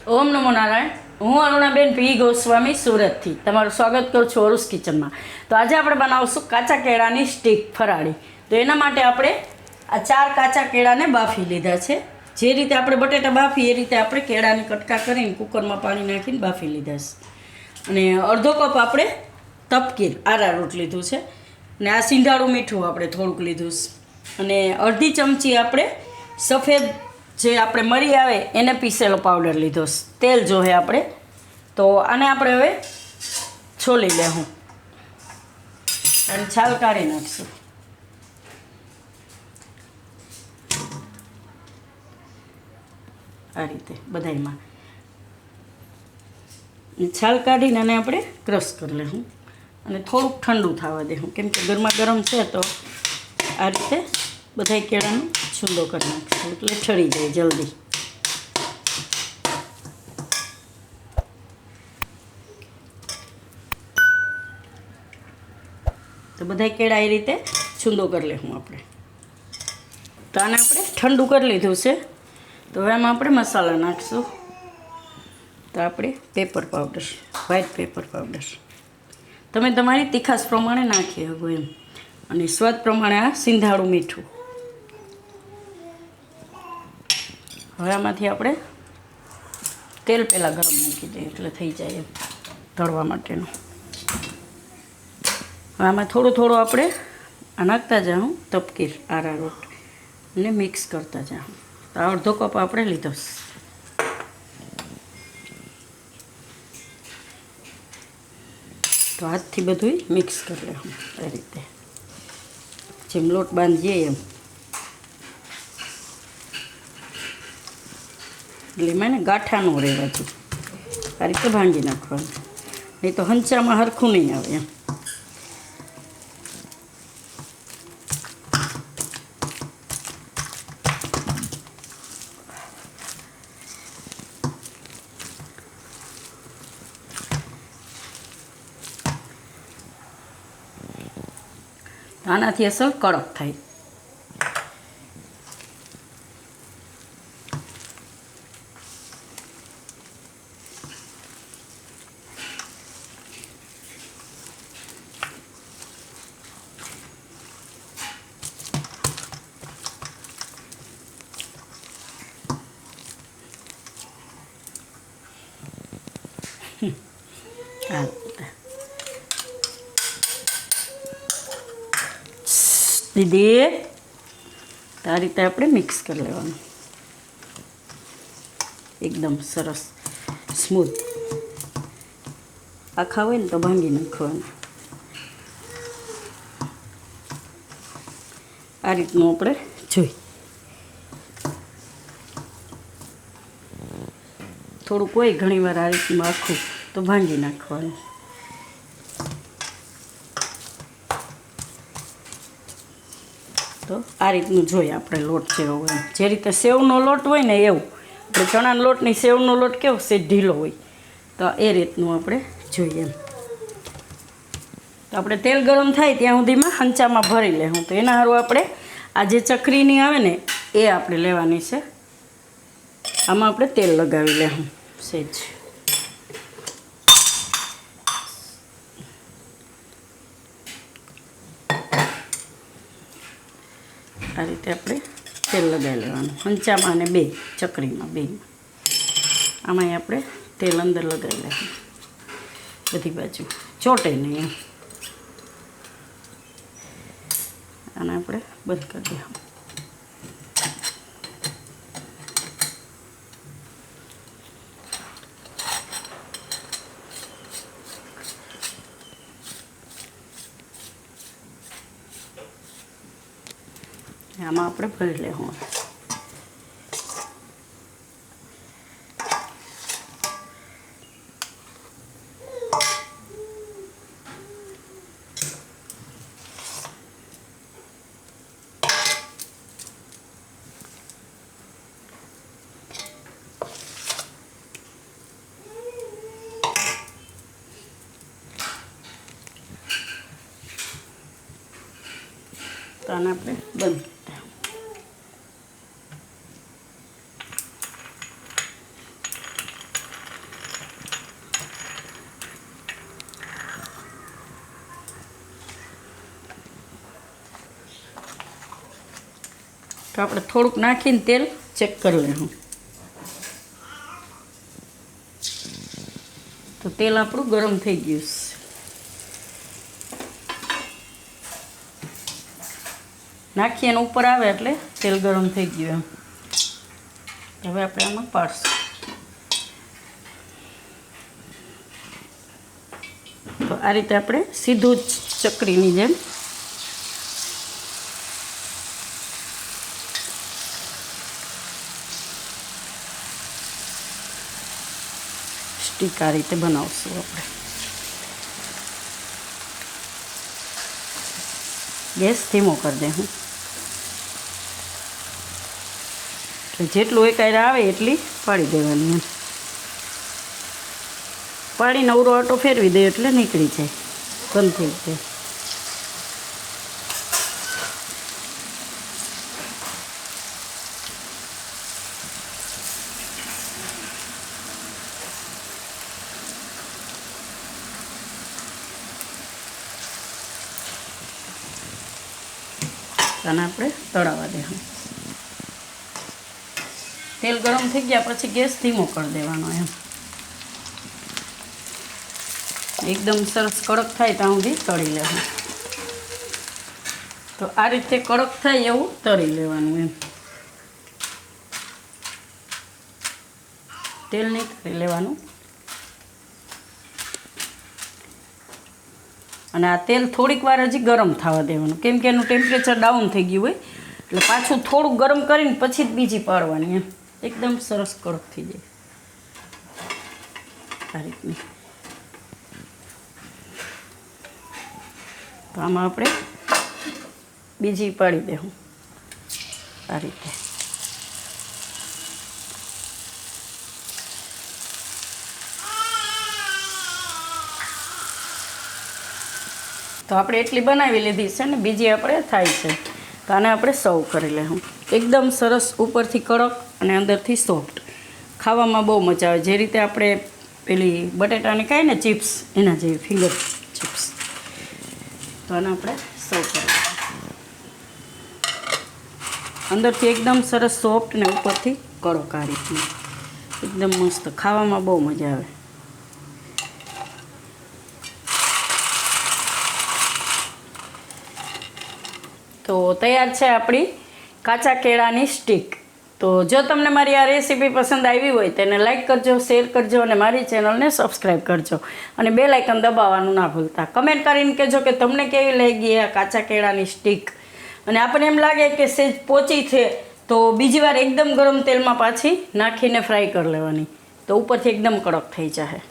ઓમ નમો નારાયણ. હું અરુણાબેન પી ગોસ્વામી સુરતથી તમારું સ્વાગત કરું છું અરુસ કિચનમાં. તો આજે આપણે બનાવશું કાચા કેળાની સ્ટીક ફરાળી. તો એના માટે આપણે આ 4 કાચા કેળાને બાફી લીધા છે. જે રીતે આપણે બટેટા બાફી એ રીતે આપણે કેળાને કટકા કરીને કુકરમાં પાણી નાખીને બાફી લીધા છે. અને અડધો કપ આપણે તપકીર આરારોટ લીધું છે. અને આ સિંધાળું મીઠું આપણે થોડુંક લીધું છે. અને અડધી ચમચી આપણે સફેદ જે આપણે મરી આવે એને પીસેલો પાવડર લીધો છે. તેલ જોહે આપણે. તો આને આપણે હવે છોલી લેવું અને છાલ કાઢી નાખશું. આ રીતે બધાયમાં છાલ કાઢીને આને આપણે ક્રશ કરી લેવું અને થોડુંક ઠંડુ થવા દેવું, કેમ કે ગરમા ગરમ છે. તો આ રીતે બધાય કેળાનો છૂંદો કરી નાખશું એટલે ઠરી જાય જલ્દી. તો બધા કેળા એ રીતે છૂંદો કરી લેવું આપણે. તો આને આપણે ઠંડુ કરી લીધું છે. તો હવે આમાં આપણે મસાલા નાખીશું. તો આપણે paper powder, white paper powder તમે તમારી તીખાશ પ્રમાણે નાખી શકો એમ. અને સ્વાદ પ્રમાણે આ સિંધાળું મીઠું. હવે આમાંથી આપણે તેલ પહેલાં ગરમ મૂકી દઈએ એટલે થઈ જાય એમ તળવા માટેનું. હવે આમાં થોડું થોડું આપણે આ નાખતા જાઉં તપકીર આરારોટ અને મિક્સ કરતા જાઉં. તો અડધો કપ આપણે લીધો. તો હાથથી બધું મિક્સ કરી લેવું આ રીતે, જેમ લોટ બાંધીએ એમ. એટલે એમાં ને ગાંઠા ન રહેવા જોઈએ, આ રીતે ભાંગી નાખવાનું. નહીં તો હંચામાં હરખું નહીં આવે એમ. આનાથી અસલ કડક થાય. દીદી આ રીતે આપણે મિક્સ કરી લેવાનું એકદમ સરસ સ્મૂથ. આખા હોય ને તો ભાંગી નાખવાના. આ રીતનું આપણે જોઈ થોડુંક હોય ઘણીવાર આ રીતનું આખું તો ભાંગી નાખવાનું. તો આ રીતનું જોઈએ આપણે લોટ જેવો હોય, જે રીતે સેવનો લોટ હોય ને એવું. આપણે ચણાના લોટની સેવનો લોટ કેવો છે ઢીલો હોય, તો એ રીતનું આપણે જોઈએ એમ. તો આપણે તેલ ગરમ થાય ત્યાં સુધીમાં હંચામાં ભરી લેવું. તો એના સારું આપણે આ જે ચકરીની આવે ને એ આપણે લેવાની છે. આમાં આપણે તેલ લગાવી લેવું સહેજ. આ રીતે આપણે તેલ લગાવી લેવાનું હંચામાં અને બે ચકરીમાં બેમાં. આમાં આપણે તેલ અંદર લગાવી લેવાનું બધી બાજુ, ચોટે નહીં એમ. આને આપણે બંધ કરી દઈએ. આમાં આપણે ભરી લેવું. તો આને આપણે બંધ. તો આપણે થોડુંક નાખીને તેલ ચેક કરી લઈશું. તો તેલ આપણું ગરમ થઈ ગયું છે. નાખીએ અને ઉપર આવે એટલે તેલ ગરમ થઈ ગયું એમ. હવે આપણે આમાં પાડશું. તો આ રીતે આપણે સીધું જ ચકરીની જેમ સ્ટીક આ રીતે બનાવશું આપણે. ગેસ ધીમો કરી દે હું, એટલે જેટલું એકાયરે આવે એટલી પાડી દેવાની એમ. પાડીને અવરો આટો ફેરવી દે એટલે નીકળી જાય, બંધ થઈ જાય. અને આપણે તળાવવા દેવું. તેલ ગરમ થઈ ગયા પછી ગેસ ધીમો કરી દેવાનો એમ. એકદમ સરસ કડક થાય ત્યાં સુધી તળી લેવું. તો આ રીતે કડક થાય એવું તળી લેવાનું એમ. તેલ નહીં તળી લેવાનું. અને આ તેલ થોડીક વાર હજી ગરમ થવા દેવાનું, કેમ કે એનું ટેમ્પરેચર ડાઉન થઈ ગયું હોય એટલે પાછું થોડુંક ગરમ કરીને પછી જ બીજી પાડવાની એમ. એકદમ સરસ કડક થઈ જાય આ રીતની. તો આમાં આપણે બીજી પાડી દેવું આ રીતે. તો આપણે એટલી બનાવી લીધી છે ને, બીજી આપણે થાય છે. તો આને આપણે સર્વ કરી લેવું. એકદમ સરસ, ઉપરથી કડક અને અંદરથી સોફ્ટ. ખાવામાં બહુ મજા આવે. જે રીતે આપણે પેલી બટેટાની ખાઈએ ને ચિપ્સ, એના જેવી ફિંગર ચિપ્સ. તો આને આપણે સર્વ કરી લઈએ. અંદરથી એકદમ સરસ સોફ્ટ ને ઉપરથી કડક આ રીતની. એકદમ મસ્ત, ખાવામાં બહુ મજા આવે. તો તૈયાર છે આપણી કાચા કેળાની સ્ટીક. તો જો તમને મારી આ રેસીપી પસંદ આવી હોય તેને લાઇક કરજો, શેર કરજો અને મારી ચેનલને સબસ્ક્રાઈબ કરજો. અને બેલ આઇકન દબાવવાનું ના ભૂલતા. કમેન્ટ કરીને કહેજો કે તમને કેવી લાગી આ કાચા કેળાની સ્ટીક. અને આપણને એમ લાગે કે સેજ પોચી છે તો બીજી વાર એકદમ ગરમ તેલમાં પાછી નાખીને ફ્રાય કરી લેવાની, તો ઉપરથી એકદમ કડક થઈ જાય.